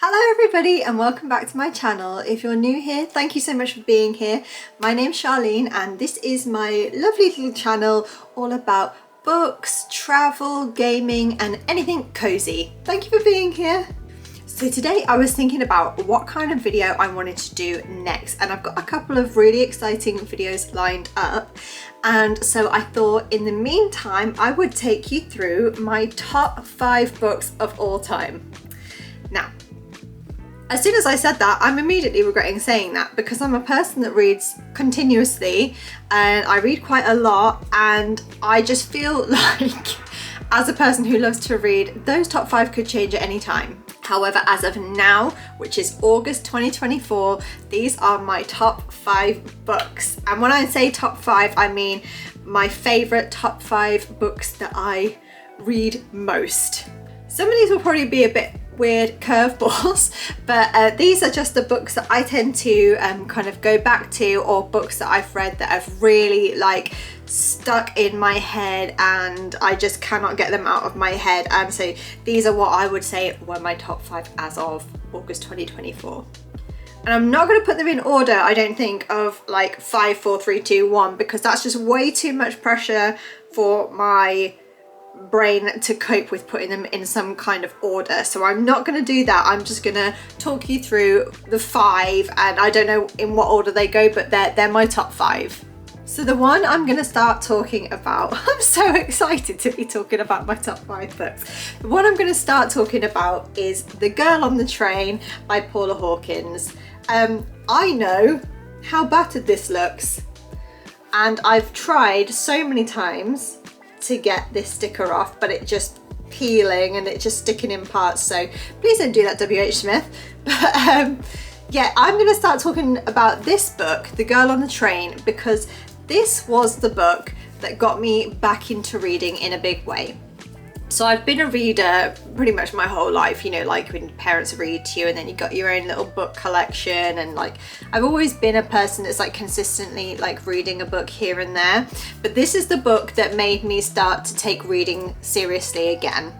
Hello everybody and welcome back to my channel. If you're new here, thank you so much for being here. My name's Charlene and this is my lovely little channel all about books, travel, gaming and anything cozy. Thank you for being here. So today I was thinking about what kind of video I wanted to do next, and I've got a couple of really exciting videos lined up, and so I thought in the meantime I would take you through my top 5 books of all time. Now, as soon as I said that, I'm immediately regretting saying that because I'm a person that reads continuously and I read quite a lot, and I just feel like as a person who loves to read, those top 5 could change at any time. However, as of now, which is August 2024, these are my top 5 books. And when I say top 5, I mean my favourite top 5 books that I read most. Some of these will probably be a bit weird curveballs, but these are just the books that I tend to kind of go back to, or books that I've read that have really stuck in my head and I just cannot get them out of my head. And so these are what I would say were my top 5 as of August 2024. And I'm not going to put them in order, I don't think, of 5, 4, 3, 2, 1, because that's just way too much pressure for my brain to cope with putting them in some kind of order. So I'm not going to do that. I'm just going to talk you through the 5, and I don't know in what order they go, but they're my top 5. So the one I'm going to start talking about, I'm so excited to be talking about my top 5 books. The one I'm going to start talking about is The Girl on the Train by Paula Hawkins. I know how battered this looks, and I've tried so many times to get this sticker off, but it just peeling and it just sticking in parts, so please don't do that, WH Smith. But yeah, I'm going to start talking about this book, The Girl on the Train, because this was the book that got me back into reading in a big way. So I've been a reader pretty much my whole life, you know, like when parents read to you and then you got your own little book collection, and I've always been a person that's consistently reading a book here and there. But this is the book that made me start to take reading seriously again.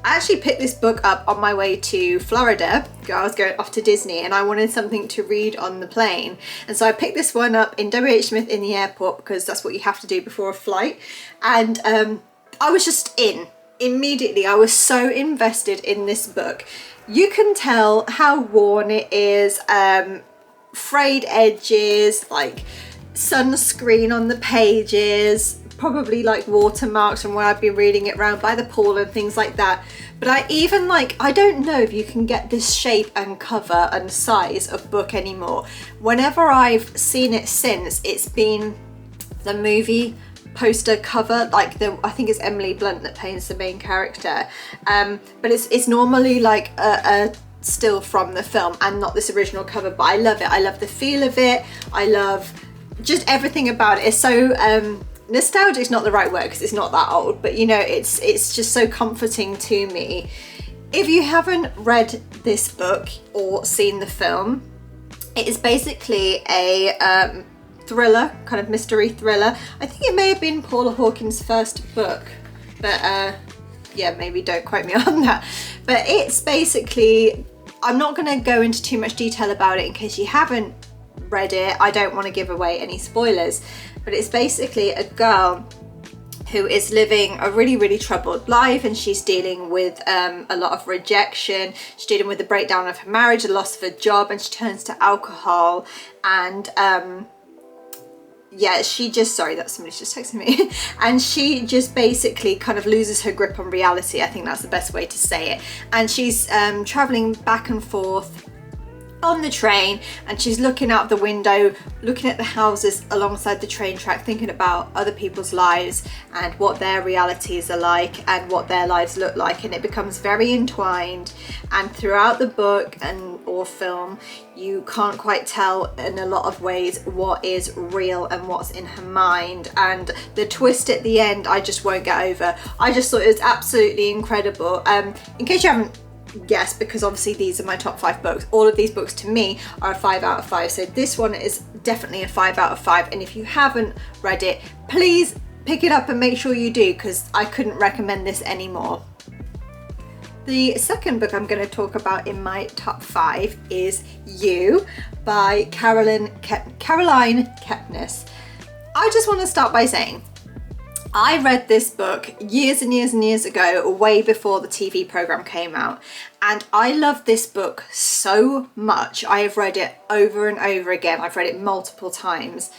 I actually picked this book up on my way to Florida. I was going off to Disney and I wanted something to read on the plane. And so I picked this one up in WH Smith in the airport, because that's what you have to do before a flight. And I was just in. Immediately, I was so invested in this book. You can tell how worn it is, frayed edges, sunscreen on the pages, probably watermarks from where I've been reading it around by the pool and things like that. But I even I don't know if you can get this shape and cover and size of book anymore. Whenever I've seen it since, it's been the movie poster cover, I think it's Emily Blunt that paints the main character, but it's normally a still from the film and not this original cover. But I love it. I love the feel of it. I love just everything about it. It's so nostalgic is not the right word because it's not that old, but you know, it's just so comforting to me. If you haven't read this book or seen the film, it is basically a thriller, kind of mystery thriller. I think it may have been Paula Hawkins' first book, but yeah, maybe don't quote me on that. But it's basically, I'm not going to go into too much detail about it in case you haven't read it. I don't want to give away any spoilers, but it's basically a girl who is living a really, really troubled life, and she's dealing with a lot of rejection. She's dealing with the breakdown of her marriage, the loss of her job, and she turns to alcohol. And yeah, she just, sorry, that's somebody's just texting me. And she just basically kind of loses her grip on reality. I think that's the best way to say it. And she's traveling back and forth on the train, and she's looking out the window, looking at the houses alongside the train track, thinking about other people's lives and what their realities are like and what their lives look like. And it becomes very entwined, and throughout the book and or film, you can't quite tell in a lot of ways what is real and what's in her mind. And the twist at the end, I just won't get over. I just thought it was absolutely incredible. In case you haven't guessed, because obviously these are my top 5 books, all of these books to me are a 5 out of 5. So this one is definitely a 5 out of 5. And if you haven't read it, please pick it up and make sure you do, because I couldn't recommend this anymore. The second book I'm going to talk about in my top 5 is You by Caroline Kepnes. I just want to start by saying I read this book years and years and years ago, way before the TV program came out, and I love this book so much. I have read it over and over again. I've read it multiple times,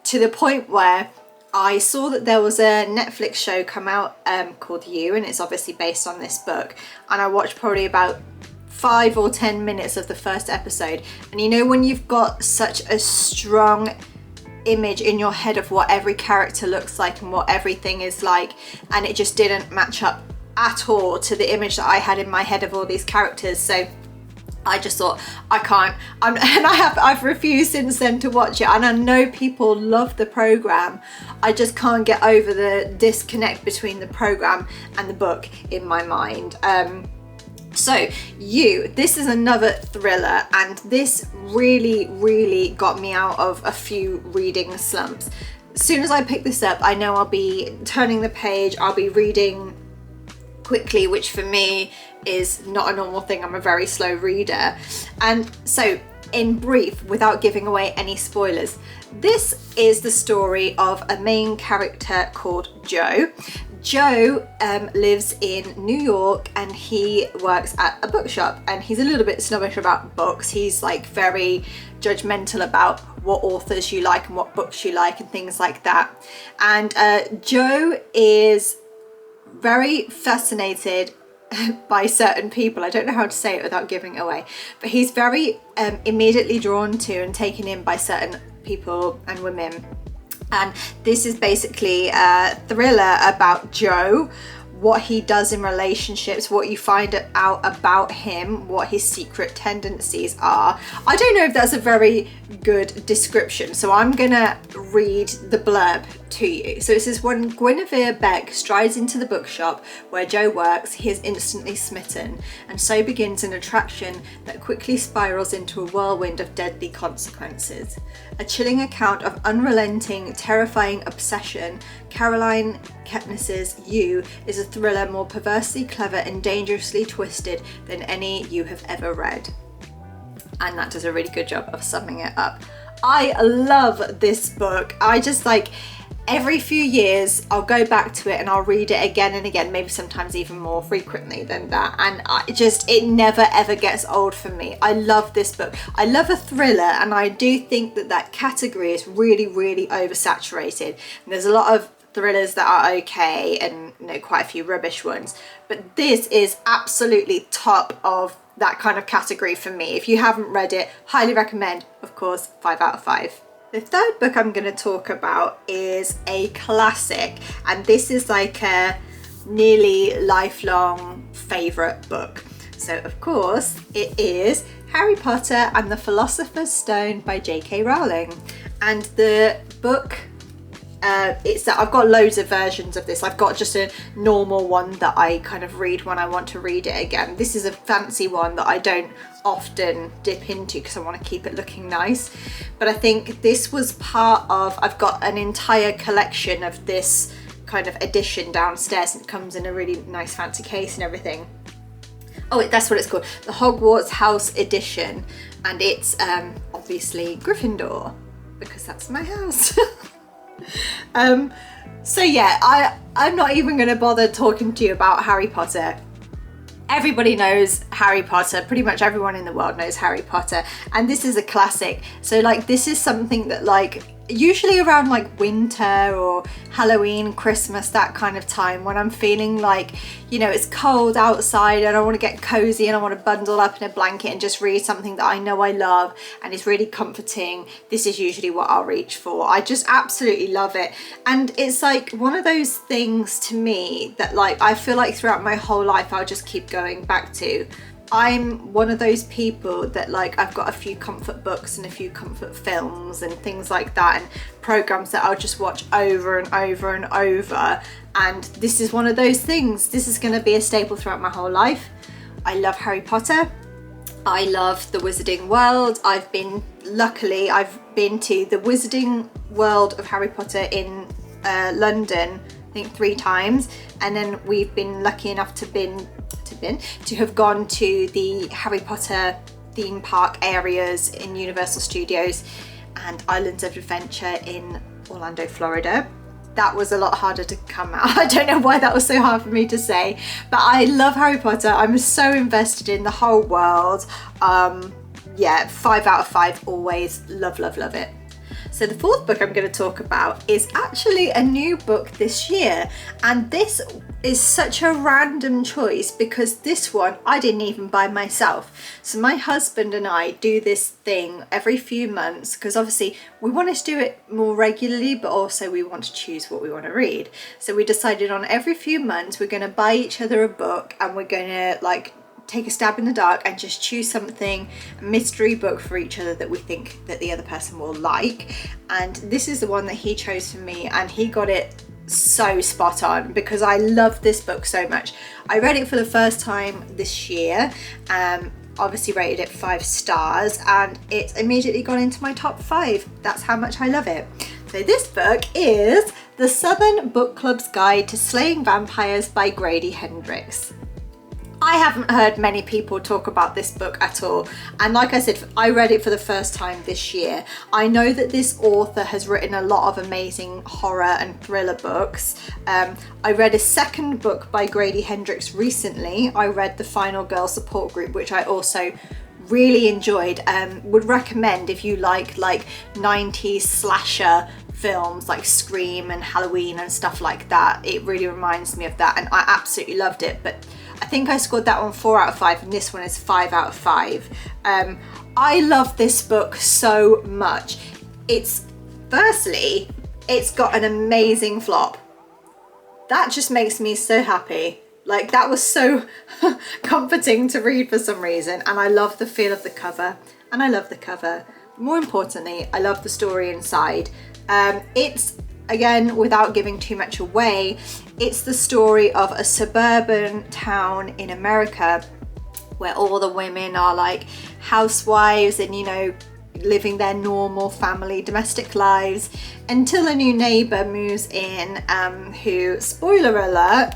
to the point where I saw that there was a Netflix show come out called You, and it's obviously based on this book, and I watched probably about 5 or 10 minutes of the first episode. And you know when you've got such a strong image in your head of what every character looks like and what everything is like, and it just didn't match up at all to the image that I had in my head of all these characters. So I just thought, I can't, I've refused since then to watch it, and I know people love the program. I just can't get over the disconnect between the program and the book in my mind. So You, this is another thriller, and this really got me out of a few reading slumps. As soon as I pick this up, I know I'll be turning the page, I'll be reading quickly, which for me is not a normal thing. I'm a very slow reader. And so in brief, without giving away any spoilers, this is the story of a main character called Joe. Joe lives in New York, and he works at a bookshop, and he's a little bit snobbish about books. He's like very judgmental about what authors you like and what books you like and things like that. And Joe is very fascinated by certain people. I don't know how to say it without giving it away, but he's very immediately drawn to and taken in by certain people and women. And this is basically a thriller about Joe, what he does in relationships, what you find out about him, what his secret tendencies are. I don't know if that's a very good description, so I'm gonna read the blurb to you. So it says, when Guinevere Beck strides into the bookshop where Joe works, he is instantly smitten, and so begins an attraction that quickly spirals into a whirlwind of deadly consequences. A chilling account of unrelenting, terrifying obsession, Caroline Kepnes's You is a thriller more perversely clever and dangerously twisted than any you have ever read. And that does a really good job of summing it up. I love this book. I just like, every few years I'll go back to it and I'll read it again and again, maybe sometimes even more frequently than that, and it never ever gets old for me. I love this book. I love a thriller, and I do think that category is really oversaturated, and there's a lot of thrillers that are okay and quite a few rubbish ones, but this is absolutely top of that kind of category for me. If you haven't read it, highly recommend. Of course, 5 out of 5. The third book I'm going to talk about is a classic, and this is like a nearly lifelong favourite book. So of course it is Harry Potter and the Philosopher's Stone by J.K. Rowling. And the book, I've got loads of versions of this. I've got just a normal one that I kind of read when I want to read it again. This is a fancy one that I don't often dip into because I want to keep it looking nice. But I think this was part of, I've got an entire collection of this kind of edition downstairs, and it comes in a really nice fancy case and everything. Oh, that's what it's called, the Hogwarts House edition, and it's obviously Gryffindor because that's my house. So yeah, I'm not even going to bother talking to you about Harry Potter. Everybody knows Harry Potter, pretty much everyone in the world knows Harry Potter, and this is a classic. So like, this is something that like usually around like winter or Halloween, Christmas, that kind of time, when I'm feeling like, it's cold outside and I want to get cozy and I want to bundle up in a blanket and just read something that I know I love and is really comforting, this is usually what I'll reach for. I just absolutely love it. And it's like one of those things to me that like I feel like throughout my whole life I'll just keep going back to. I'm one of those people that like, I've got a few comfort books and a few comfort films and things like that, and programs that I'll just watch over and over and over. And this is one of those things. This is going to be a staple throughout my whole life. I love Harry Potter. I love the Wizarding World. Luckily, I've been to the Wizarding World of Harry Potter in London, I think 3 times. And then we've been lucky enough to must have been, to have gone to the Harry Potter theme park areas in Universal Studios and Islands of Adventure in Orlando, Florida. That was a lot harder to come out. I don't know why that was so hard for me to say, but I love Harry Potter. I'm so invested in the whole world. Yeah, 5 out of 5 always. Love, love, love it. So the fourth book I'm going to talk about is actually a new book this year, and this is such a random choice because this one I didn't even buy myself. So my husband and I do this thing every few months because obviously we want to do it more regularly, but also we want to choose what we want to read. So we decided on every few months we're going to buy each other a book, and we're going to like take a stab in the dark and just choose something, a mystery book for each other that we think that the other person will like. And this is the one that he chose for me, and he got it so spot on because I love this book so much. I read it for the first time this year, obviously rated it 5 stars, and it's immediately gone into my top 5. That's how much I love it. So this book is The Southern Book Club's Guide to Slaying Vampires by Grady Hendrix. I haven't heard many people talk about this book at all, and like I said, I read it for the first time this year. I know that this author has written a lot of amazing horror and thriller books. I read a second book by Grady Hendrix recently. I read The Final Girl Support Group, which I also really enjoyed. Would recommend if you like 90s slasher films like Scream and Halloween and stuff like that. It really reminds me of that, and I absolutely loved it. But I think I scored that one 4 out of 5, and this one is 5 out of 5. I love this book so much. Firstly, it's got an amazing flop. That just makes me so happy. Like, that was so comforting to read for some reason, and I love the feel of the cover, and I love the cover. More importantly, I love the story inside. It's, again, without giving too much away, it's the story of a suburban town in America where all the women are like housewives and, you know, living their normal family domestic lives until a new neighbor moves in who, spoiler alert,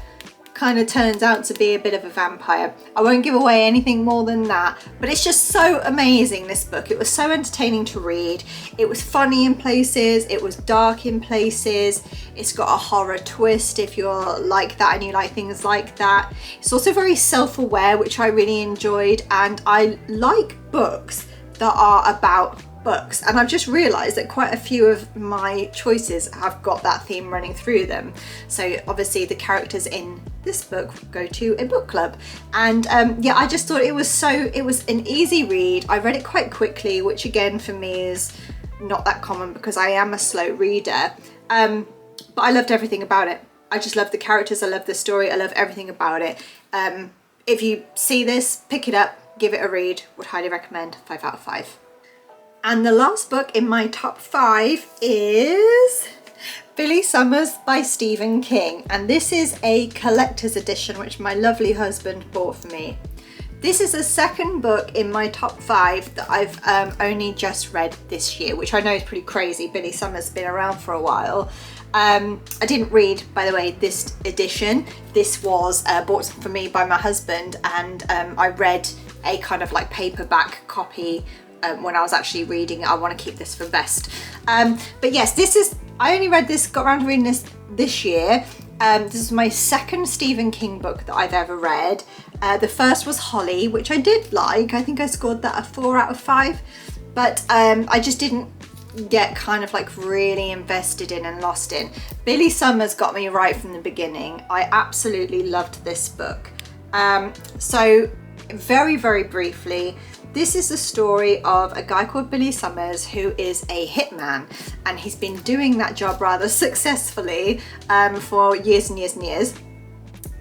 kind of turns out to be a bit of a vampire. I won't give away anything more than that, but it's just so amazing, this book. It was so entertaining to read. It was funny in places, it was dark in places, it's got a horror twist if you're like that and you like things like that. It's also very self-aware, which I really enjoyed, and I like books that are about books, and I've just realized that quite a few of my choices have got that theme running through them. So obviously the characters in this book go to a book club, and yeah, I just thought it was an easy read. I read it quite quickly, which again for me is not that common because I am a slow reader, but I loved everything about it. I just love the characters, I love the story, I love everything about it. If you see this, pick it up, give it a read, would highly recommend. 5 out of 5. And the last book in my top 5 is Billy Summers by Stephen King. And this is a collector's edition, which my lovely husband bought for me. This is the second book in my top 5 that I've only just read this year, which I know is pretty crazy. Billy Summers has been around for a while. I didn't read, by the way, this edition. This was bought for me by my husband, and I read a kind of like paperback copy when I was actually reading it. I want to keep this for best. But yes, I only read this, got around to reading this year. This is my second Stephen King book that I've ever read. The first was Holly, which I did like. I think I scored that a 4 out of 5, but I just didn't get kind of like really invested in and lost in. Billy Summers got me right from the beginning. I absolutely loved this book. So very, very briefly, this is the story of a guy called Billy Summers who is a hitman, and he's been doing that job rather successfully for years and years and years.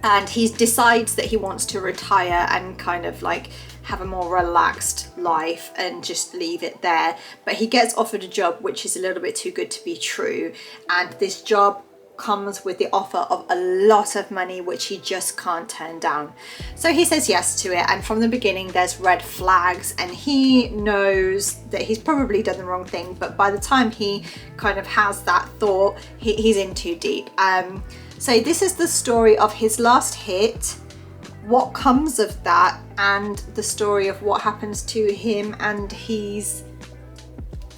And he decides that he wants to retire and kind of like have a more relaxed life and just leave it there. But he gets offered a job which is a little bit too good to be true, and this job comes with the offer of a lot of money which he just can't turn down. So he says yes to it, and from the beginning there's red flags, and he knows that he's probably done the wrong thing, but by the time he kind of has that thought, he's in too deep. So this is the story of his last hit, what comes of that and the story of what happens to him and his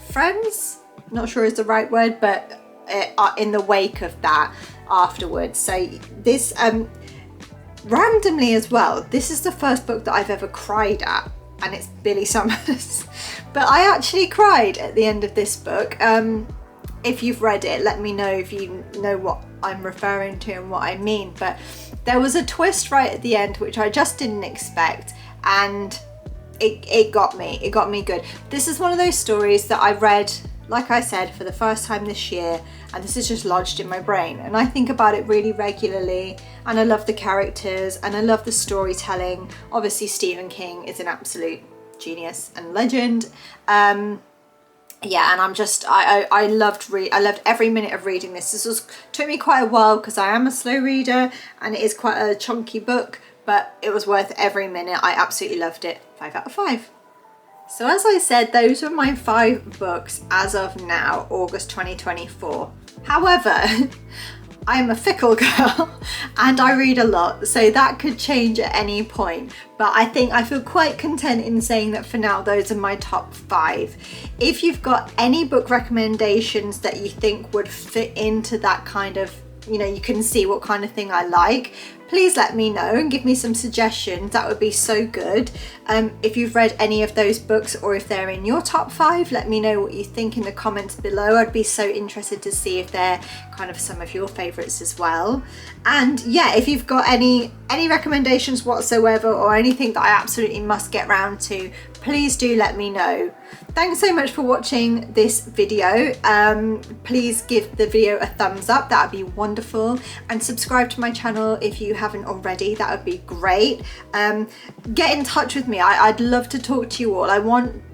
friends, not sure is the right word, but in the wake of that afterwards. So this randomly as well, this is the first book that I've ever cried at, and it's Billy Summers. But I actually cried at the end of this book. If you've read it, let me know if you know what I'm referring to and what I mean. But there was a twist right at the end which I just didn't expect, and it got me good. This is one of those stories that I read, like I said, for the first time this year, and this is just lodged in my brain, and I think about it really regularly, and I love the characters and I love the storytelling. Obviously Stephen King is an absolute genius and legend. Yeah, and I loved every minute of reading this. Took me quite a while because I am a slow reader and it is quite a chunky book, but it was worth every minute. I absolutely loved it. 5 out of 5. So as I said, those were my 5 books as of now, August 2024. However, I am a fickle girl and I read a lot, so that could change at any point. But I think I feel quite content in saying that for now, those are my top 5. If you've got any book recommendations that you think would fit into that kind of, you can see what kind of thing I like, please let me know and give me some suggestions. That would be so good. If you've read any of those books or if they're in your top 5, let me know what you think in the comments below. I'd be so interested to see if they're kind of some of your favorites as well. And yeah, if you've got any recommendations whatsoever or anything that I absolutely must get round to, please do let me know. Thanks so much for watching this video. Please give the video a thumbs up, that would be wonderful, and subscribe to my channel if you haven't already, that would be great. Get in touch with me. I'd love to talk to you all. I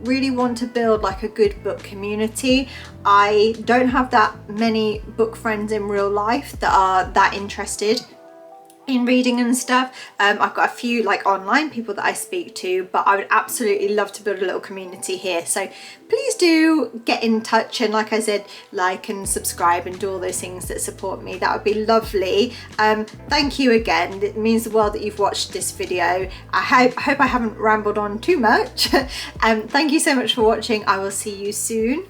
really want to build like a good book community. I don't have that many book friends in real life that are that interested in reading and stuff. I've got a few like online people that I speak to, but I would absolutely love to build a little community here. So please do get in touch, and like I said, like and subscribe and do all those things that support me. That would be lovely. Thank you again. It means the world that you've watched this video. I hope I haven't rambled on too much. Thank you so much for watching. I will see you soon.